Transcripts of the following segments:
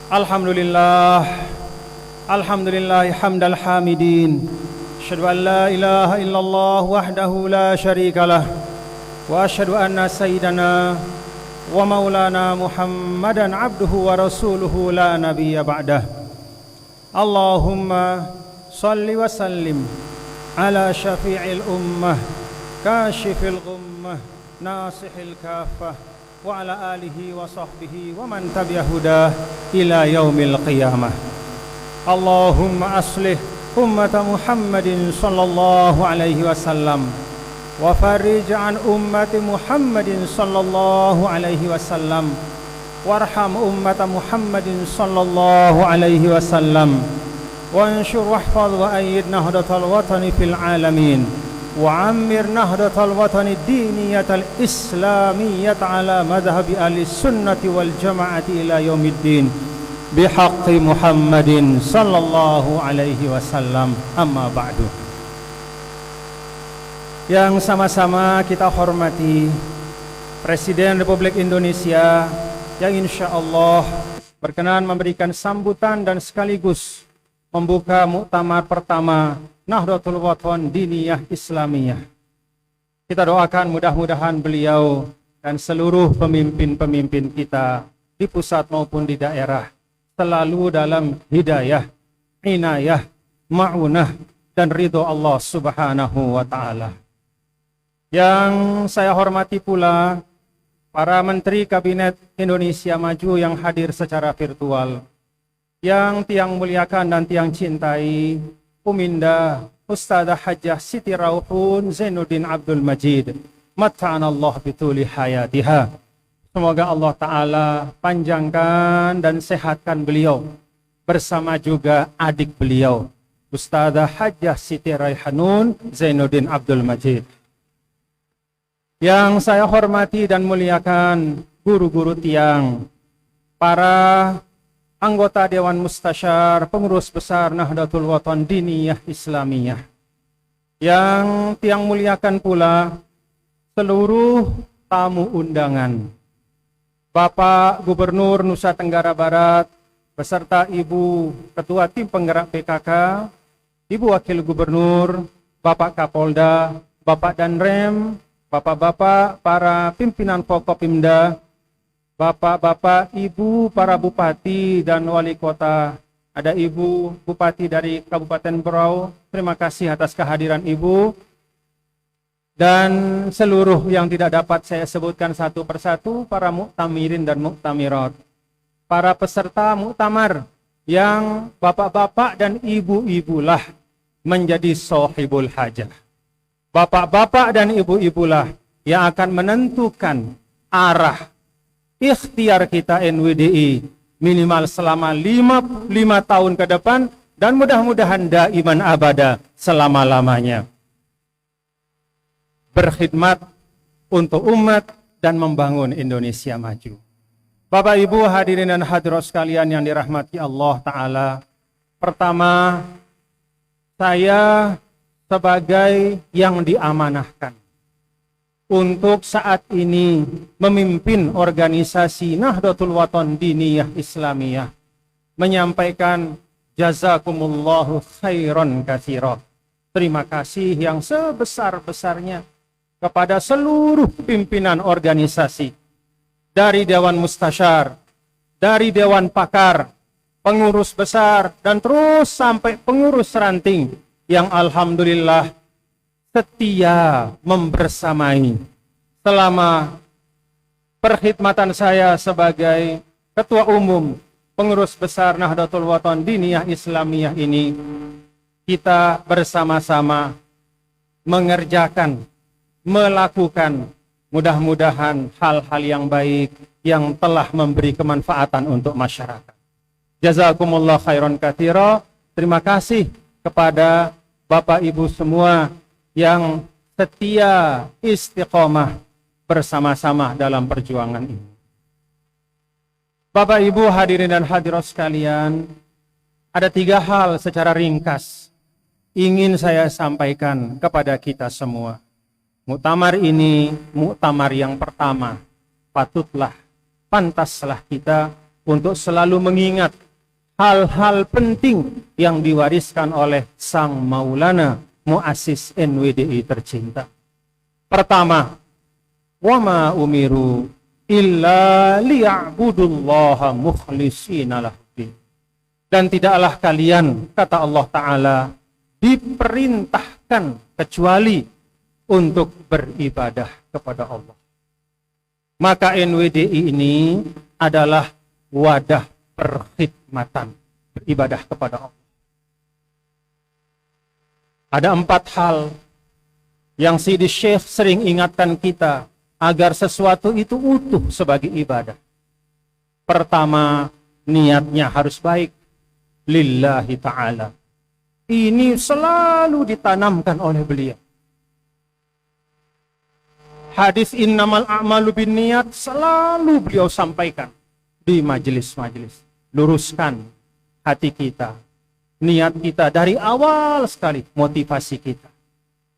Alhamdulillah, alhamdulillah hamdal hamidin. Asyhadu an la ilaha illallah wahdahu la syarikalah. Wa asyhadu anna sayyidana wa maulana Muhammadan abduhu wa rasuluhu la nabiyya ba'dah. Allahumma salli wa sallim ala syafi'il ummah, kashifil ghummah, nasihil kafah, wa ala alihi wa sahbihi wa man tabi'a hudah ila yaumil qiyamah. Allahumma aslih ummata Muhammadin sallallahu alaihi wasallam wa farij an ummati Muhammadin sallallahu alaihi wasallam warham ummata Muhammadin sallallahu alaihi wasallam wanshur wahfaz wa ayyid nahdatal watani fil alamin وعمر نهضة الوطن الدينية الإسلامية على مذهب أهل السنة والجماعة إلى يوم الدين بحق محمد صلى الله عليه وسلم. أما بعد. Yang sama-sama kita hormati Presiden Republik Indonesia yang insya Allah berkenan memberikan sambutan dan sekaligus membuka muktamar pertama Nahdlatul Wathan Diniyah Islamiyah. Kita doakan mudah-mudahan beliau dan seluruh pemimpin-pemimpin kita di pusat maupun di daerah selalu dalam hidayah, inayah, ma'unah dan ridho Allah Subhanahu wa ta'ala. Yang saya hormati pula para Menteri Kabinet Indonesia Maju yang hadir secara virtual, yang tiang muliakan dan tiang cintai Uminda Ustadzah Hajjah Siti Rauhun Zainuddin Abdul Majid, mata'anallah bituli hayatiha. Semoga Allah Ta'ala panjangkan dan sehatkan beliau bersama juga adik beliau Ustadzah Hajjah Siti Raihanun Zainuddin Abdul Majid. Yang saya hormati dan muliakan guru-guru tiang, para anggota Dewan Mustasyar, pengurus besar Nahdlatul Wathan Diniyah Islamiyah. Yang tiang muliakan pula seluruh tamu undangan. Bapak Gubernur Nusa Tenggara Barat beserta Ibu Ketua Tim Penggerak PKK, Ibu Wakil Gubernur, Bapak Kapolda, Bapak Danrem, Bapak-bapak para pimpinan Forkopimda, Bapak-bapak, Ibu para Bupati dan Wali Kota, ada Ibu Bupati dari Kabupaten Berau, terima kasih atas kehadiran Ibu, dan seluruh yang tidak dapat saya sebutkan satu persatu, para muktamirin dan muktamirat, para peserta muktamar yang bapak-bapak dan ibu-ibulah menjadi sohibul hajah. Bapak-bapak dan ibu-ibulah yang akan menentukan arah ikhtiar kita NWDI minimal selama 5 tahun ke depan dan mudah-mudahan daiman abada selama-lamanya. Berkhidmat untuk umat dan membangun Indonesia maju. Bapak Ibu hadirin dan hadirat sekalian yang dirahmati Allah Ta'ala. Pertama, saya sebagai yang diamanahkan untuk saat ini memimpin organisasi Nahdlatul Wathan Diniyah Islamiyah, menyampaikan jazakumullahu khairan katsiran. Terima kasih yang sebesar-besarnya kepada seluruh pimpinan organisasi, dari Dewan Mustasyar, dari Dewan Pakar, pengurus besar, dan terus sampai pengurus ranting yang alhamdulillah setia membersamai selama perkhidmatan saya sebagai Ketua Umum Pengurus Besar Nahdlatul Wathan Diniyah Islamiyah ini. Kita bersama-sama mengerjakan, melakukan mudah-mudahan hal-hal yang baik yang telah memberi kemanfaatan untuk masyarakat. Jazakumullah khairan katsira. Terima kasih kepada Bapak Ibu semua yang setia istiqomah bersama-sama dalam perjuangan ini. Bapak Ibu hadirin dan hadirat sekalian, ada 3 hal secara ringkas ingin saya sampaikan kepada kita semua. Muktamar ini muktamar yang pertama, pantaslah kita untuk selalu mengingat hal-hal penting yang diwariskan oleh Sang Maulana Muassis NWDI tercinta. Pertama, wa ma umiru illa liya'budullaha mukhlishina lahud. Dan tidaklah kalian, kata Allah Ta'ala, diperintahkan kecuali untuk beribadah kepada Allah. Maka NWDI ini adalah wadah perkhidmatan, beribadah kepada Allah. Ada 4 hal yang Sidi Syekh sering ingatkan kita agar sesuatu itu utuh sebagai ibadah. Pertama, niatnya harus baik, lillahi ta'ala. Ini selalu ditanamkan oleh beliau. Hadis innamal a'malu binniyat selalu beliau sampaikan di majelis-majelis. Luruskan hati kita, niat kita dari awal sekali, motivasi kita.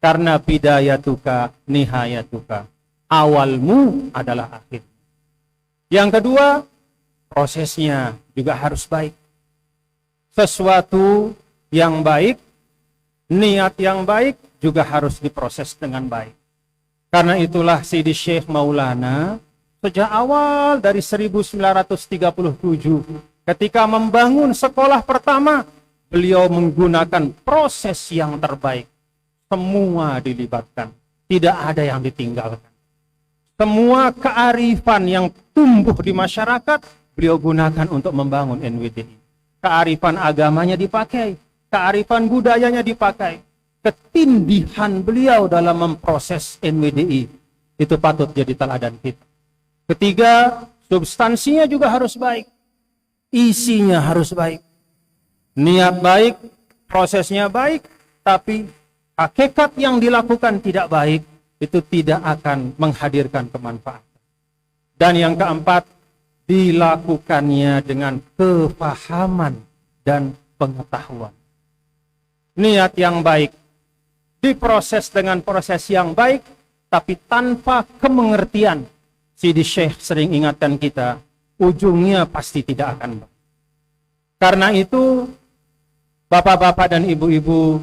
Karena bidayatuka nihayatuka, awalmu adalah akhir. Yang kedua, prosesnya juga harus baik. Sesuatu yang baik, niat yang baik juga harus diproses dengan baik. Karena itulah Sidi Syekh Maulana sejak awal dari 1937 ketika membangun sekolah pertama, beliau menggunakan proses yang terbaik. Semua dilibatkan, tidak ada yang ditinggalkan. Semua kearifan yang tumbuh di masyarakat beliau gunakan untuk membangun NWDI. Kearifan agamanya dipakai, kearifan budayanya dipakai. Ketindihan beliau dalam memproses NWDI itu patut jadi teladan kita. Ketiga, substansinya juga harus baik, isinya harus baik, niat baik, prosesnya baik, tapi hakikat yang dilakukan tidak baik, itu tidak akan menghadirkan kemanfaatan. Dan yang keempat, dilakukannya dengan kefahaman dan pengetahuan. Niat yang baik diproses dengan proses yang baik, tapi tanpa kemengertian. Sidi Syekh sering ingatkan kita, ujungnya pasti tidak akan baik. Karena itu, bapak-bapak dan ibu-ibu,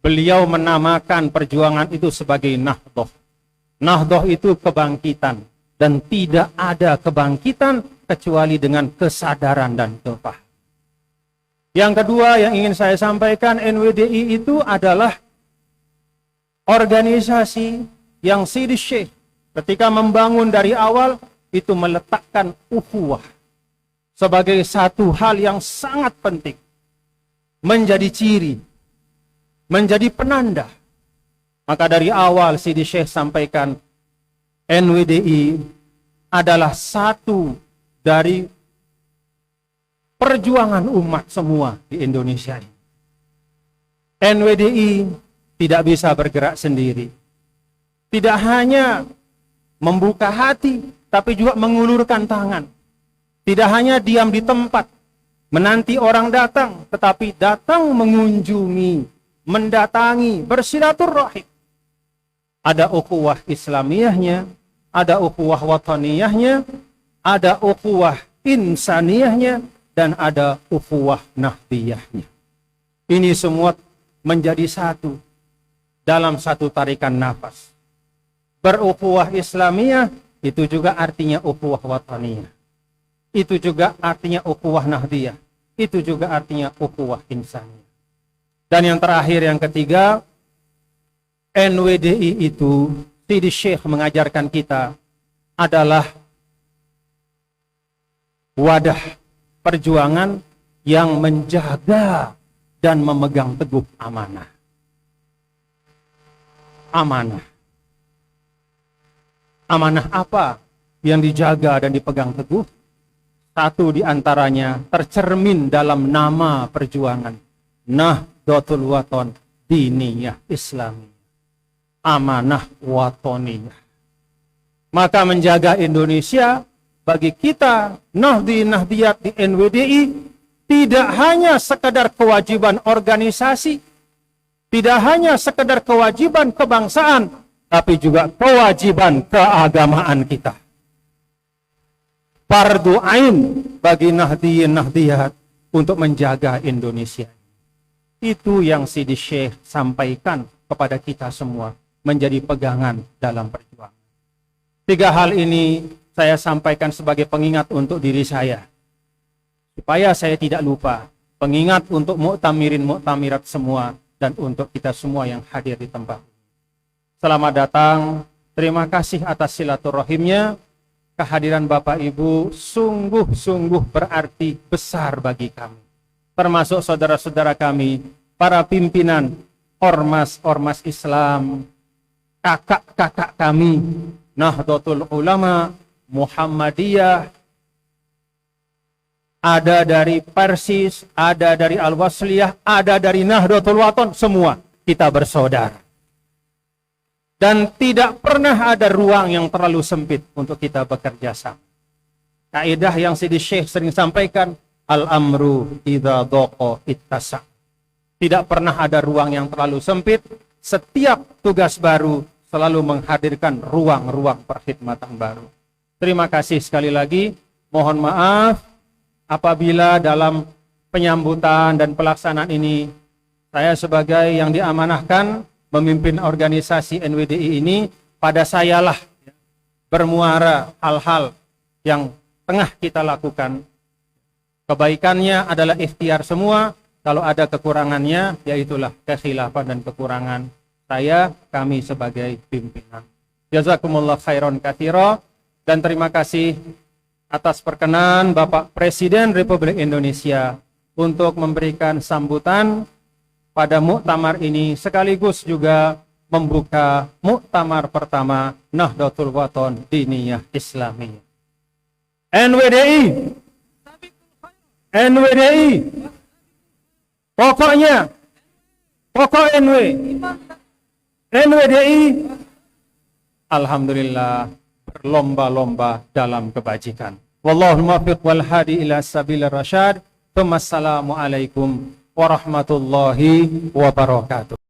beliau menamakan perjuangan itu sebagai Nahdhah. Nahdhah itu kebangkitan. Dan tidak ada kebangkitan kecuali dengan kesadaran dan kepahaman. Yang kedua yang ingin saya sampaikan, NWDI itu adalah organisasi yang Sidi Syekh ketika membangun dari awal itu meletakkan ukhuwah sebagai satu hal yang sangat penting. Menjadi ciri, menjadi penanda. Maka dari awal Sidi Syekh sampaikan, NWDI adalah satu dari perjuangan umat semua di Indonesia ini. NWDI tidak bisa bergerak sendiri. Tidak hanya membuka hati, tapi juga mengulurkan tangan. Tidak hanya diam di tempat, menanti orang datang, tetapi datang mengunjungi, mendatangi, bersilaturahim. Ada ukhuwah Islamiyahnya, ada ukhuwah wataniyahnya, ada ukhuwah insaniyahnya, dan ada ukhuwah nahdiyahnya. Ini semua menjadi satu dalam satu tarikan nafas. Berukhuwah Islamiyah itu juga artinya ukhuwah wataniyah. Itu juga artinya ukhuwah nahdiyah. Itu juga artinya ukhuwah insaniyah. Dan yang terakhir, yang ketiga, NWDI itu, Sidi Syekh mengajarkan kita, adalah wadah perjuangan yang menjaga dan memegang teguh amanah. Amanah. Amanah apa yang dijaga dan dipegang teguh? Satu di antaranya tercermin dalam nama perjuangan, Nahdlatul Wathon Diniyah Islamiyah. Amanah watoniyah. Maka menjaga Indonesia bagi kita Nahdiyat di NWDI tidak hanya sekedar kewajiban organisasi, tidak hanya sekedar kewajiban kebangsaan, tapi juga kewajiban keagamaan kita. fardu ain bagi nahdiyin nahdiyat untuk menjaga Indonesia. Itu yang Sidi Syekh sampaikan kepada kita semua menjadi pegangan dalam perjuangan. 3 hal ini saya sampaikan sebagai pengingat untuk diri saya, supaya saya tidak lupa, pengingat untuk muktamirin muktamirat semua, dan untuk kita semua yang hadir di tempat. Selamat datang, terima kasih atas silaturahimnya. Kehadiran Bapak Ibu sungguh-sungguh berarti besar bagi kami, termasuk saudara-saudara kami, para pimpinan ormas-ormas Islam, kakak-kakak kami, Nahdlatul Ulama, Muhammadiyah, ada dari Persis, ada dari Al-Wasliyah, ada dari Nahdlatul Wathon, semua kita bersaudara. Dan tidak pernah ada ruang yang terlalu sempit untuk kita bekerja sama. Kaidah yang Sidi Syekh sering sampaikan, al-amru idza dhaqa ittasa'. Tidak pernah ada ruang yang terlalu sempit. Setiap tugas baru selalu menghadirkan ruang-ruang perkhidmatan baru. Terima kasih sekali lagi. Mohon maaf apabila dalam penyambutan dan pelaksanaan ini saya sebagai yang diamanahkan memimpin organisasi NWDI ini, pada sayalah bermuara hal-hal yang tengah kita lakukan. Kebaikannya adalah ikhtiar semua, kalau ada kekurangannya, yaitulah kekhilafan dan kekurangan saya, kami sebagai pimpinan. Jazakumullah khairan katsira, dan terima kasih atas perkenan Bapak Presiden Republik Indonesia untuk memberikan sambutan pada muktamar ini, sekaligus juga membuka muktamar pertama Nahdlatul Wathon Diniyah Islamiyah. NWDI, NWDI, pokoknya, pokok NWDI, alhamdulillah berlomba-lomba dalam kebajikan. Wallahul muwaffiq wal hadi ila sabilir rasyad. Wassalamualaikum warahmatullahi wabarakatuh.